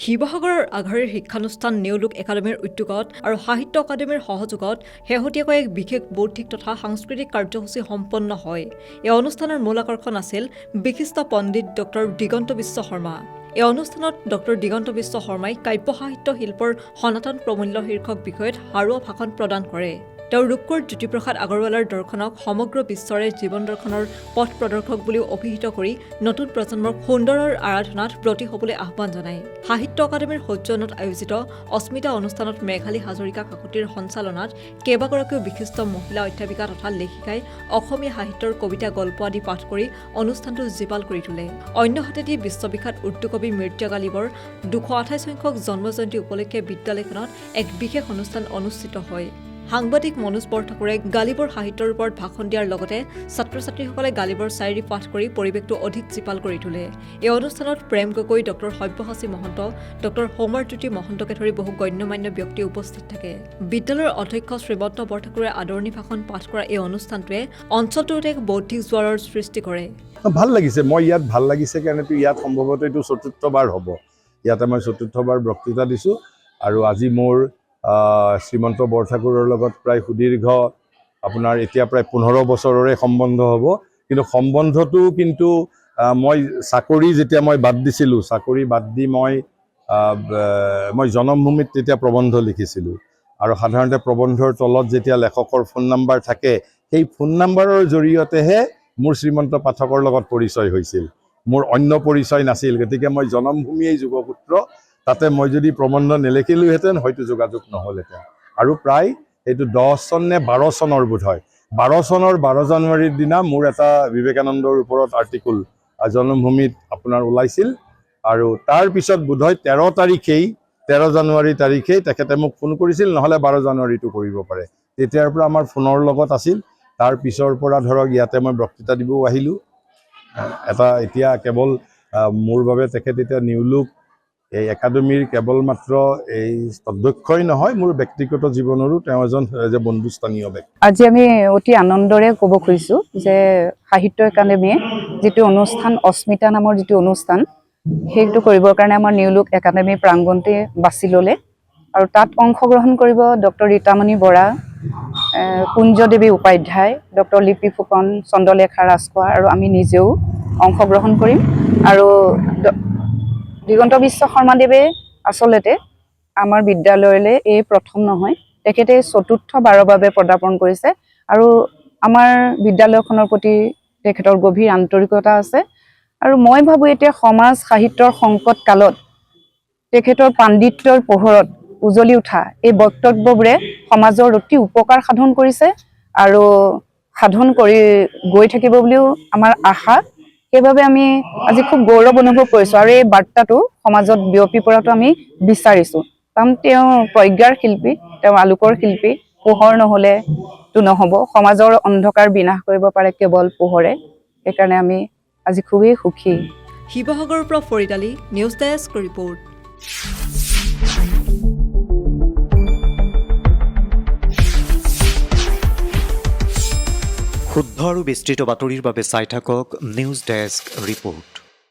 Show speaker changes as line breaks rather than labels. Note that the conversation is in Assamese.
শিৱসাগৰৰ আগশাৰীৰ শিক্ষানুষ্ঠান নেওলোক একাডেমীৰ উদ্যোগত আৰু সাহিত্য একাডেমীৰ সহযোগত শেহতীয়াকৈ এক বিশেষ বৌদ্ধিক তথা সাংস্কৃতিক কাৰ্যসূচী সম্পন্ন হয়। এই অনুষ্ঠানৰ মূল আকৰ্ষণ আছিল বিশিষ্ট পণ্ডিত ডক্টৰ দিগন্ত বিশ্ব শৰ্মা। এই অনুষ্ঠানত ডক্টৰ দিগন্ত বিশ্ব শৰ্মাই কাব্য সাহিত্য শিল্পৰ সনাতন প্ৰমূল্য শীৰ্ষক বিষয়ত সাৰুৱা ভাষণ প্ৰদান কৰে। তেওঁ ৰূপকোঁৱৰ জ্যোতিপ্ৰসাদ আগৰৱালাৰ দৰ্শনক সমগ্ৰ বিশ্বৰে জীৱন দৰ্শনৰ পথ প্ৰদৰ্শক বুলিও অভিহিত কৰি নতুন প্ৰজন্মক সুন্দৰৰ আৰাধনাত ব্ৰতী হ'বলৈ আহ্বান জনায়। সাহিত্য একাডেমীৰ সৌজন্যত আয়োজিত অস্মিতা অনুষ্ঠানত মেঘালী হাজৰিকা কাকতিৰ সঞ্চালনাত কেইবাগৰাকীও বিশিষ্ট মহিলা অধ্যাপিকা তথা লেখিকাই অসমীয়া সাহিত্যৰ কবিতা গল্প আদি পাঠ কৰি অনুষ্ঠানটো জীপাল কৰি তোলে। অন্যহাতেদি বিশ্ববিখ্যাত উৰ্দু কবি মিৰ্জা গালিবৰ ২২৮ সংখ্যক জন্মজয়ন্তী উপলক্ষে বিদ্যালয়খনত এক বিশেষ অনুষ্ঠান অনুষ্ঠিত হয়। সাংবাদিক মনোজ বৰঠাকুৰে গালিবৰ সাহিত্যৰ ওপৰত ভাষণ দিয়াৰ লগতে ছাত্ৰ ছাত্ৰীসকলে গালিবৰ চাইৰী পাঠ কৰি পৰিৱেশটো অধিক জীপাল কৰি তোলে। এই অনুষ্ঠানত প্ৰেম গগৈ, ডক্টৰ সব্যসাচী মহন্ত, ডক্টৰ সৌমাৰজ্যোতি মহন্তকে ধৰি বহু গণ্যমান্য ব্যক্তি উপস্থিত থাকে। বিদ্যালয়ৰ অধ্যক্ষ শ্ৰীমন্ত বৰঠাকুৰে আদৰণি ভাষণ পাঠ কৰা এই অনুষ্ঠানটোৱে অঞ্চলটোত এক বৌদ্ধিক জোৱাৰৰ সৃষ্টি কৰে।
ভাল লাগিছে, মই ইয়াত ভাল লাগিছে কাৰণেতো ইয়াত সম্ভৱতঃ এইটো চতুৰ্থবাৰ হ'ব। ইয়াতে মই চতুৰ্থবাৰ বক্তৃতা দিছোঁ আৰু আজি মোৰ শ্ৰীমন্ত বৰঠাকুৰৰ লগত প্ৰায় সুদীৰ্ঘ আপোনাৰ এতিয়া প্ৰায় 15 বছৰৰে সম্বন্ধ হ'ব। কিন্তু সম্বন্ধটো কিন্তু মই চাকৰি যেতিয়া মই বাদ দিছিলোঁ, চাকৰি বাদ দি মই জনমভূমিত তেতিয়া প্ৰবন্ধ লিখিছিলোঁ আৰু সাধাৰণতে প্ৰবন্ধৰ তলত যেতিয়া লেখকৰ ফোন নাম্বাৰ থাকে, সেই ফোন নাম্বাৰৰ জৰিয়তেহে মোৰ শ্ৰীমন্ত পাঠকৰ লগত পৰিচয় হৈছিল। মোৰ অন্য পৰিচয় নাছিল। গতিকে মই জনমভূমিয়েই যুগপুত্ৰ, তাতে মই যদি প্ৰবন্ধ নেলেখিলোহেঁতেন হয়তো যোগাযোগ নহ'লহেঁতেন। আৰু প্ৰায় এইটো 10 চন নে 12 চনৰ বোধ হয়, 12 চনৰ 12 জানুৱাৰীৰ দিনা মোৰ এটা বিবেকানন্দৰ ওপৰত আৰ্টিকুল জনমভূমিত আপোনাৰ ওলাইছিল আৰু তাৰ পিছত বোধহয় 13 জানুৱাৰী তাৰিখেই তেখেতে মোক ফোন কৰিছিল, নহ'লে 12 জানুৱাৰীটো কৰিব পাৰে। তেতিয়াৰ পৰা আমাৰ ফোনৰ লগত আছিল। তাৰ পিছৰ পৰা ধৰক ইয়াতে মই বক্তৃতা দিবও আহিলোঁ। এতিয়া কেৱল মোৰ বাবে তেখেত এতিয়া নিউলোক এই একাডেমীৰ কেৱল মাত্ৰ এই অধ্যক্ষই নহয়, মোৰ ব্যক্তিগত জীৱনৰো তেওঁ এজন বন্ধুস্থানীয় ব্যক্তি।
আজি আমি অতি আনন্দৰে ক'ব খুজিছোঁ যে সাহিত্য একাডেমীয়ে যিটো অনুষ্ঠান অস্মিতা নামৰ যিটো অনুষ্ঠান, সেইটো কৰিবৰ কাৰণে আমাৰ নিউলোক একাডেমী প্ৰাংগণতে বাছি ল'লে আৰু তাত অংশগ্ৰহণ কৰিব ডক্টৰ ৰীতামণি বৰা, কুঞ্জদেৱী উপাধ্যায়, ডক্টৰ লিপি ফুকন, চন্দ্ৰলেখা ৰাজখোৱা আৰু আমি নিজেও অংশগ্ৰহণ কৰিম। আৰু দিগন্ত বিশ্ব শৰ্মাদেৱে আচলতে আমাৰ বিদ্যালয়লৈ এই প্ৰথম নহয়, তেখেতে চতুৰ্থবাৰৰ বাবে পদাৰ্পণ কৰিছে আৰু আমাৰ বিদ্যালয়খনৰ প্ৰতি তেখেতৰ গভীৰ আন্তৰিকতা আছে। আৰু মই ভাবোঁ এতিয়া সমাজ সাহিত্যৰ সংকট কালত তেখেতৰ পাণ্ডিত্যৰ পোহৰত উজলি উঠা এই বক্তব্যবোৰে সমাজৰ অতি উপকাৰ সাধন কৰিছে আৰু সাধন কৰি গৈ থাকিব বুলিও আমাৰ আশা। সেইবাবে আমি আজি খুব গৌৰৱ অনুভৱ কৰিছোঁ আৰু এই বাৰ্তাটো সমাজত বিয়পি পৰাটো আমি বিচাৰিছোঁ। কাৰণ তেওঁ প্ৰজ্ঞাৰ শিল্পী, তেওঁ আলোকৰ শিল্পী। পোহৰ নহ'লেতো নহ'ব, সমাজৰ অন্ধকাৰ বিনাশ কৰিব পাৰে কেৱল পোহৰে। সেইকাৰণে আমি আজি খুবেই সুখী।
শিৱসাগৰৰ পৰা Farid Ali, news desk report.
শুদ্ধ আৰু বিস্তৃত বাতৰিৰ বাবে চাই থাকক নিউজ ডেস্ক ৰিপৰ্ট।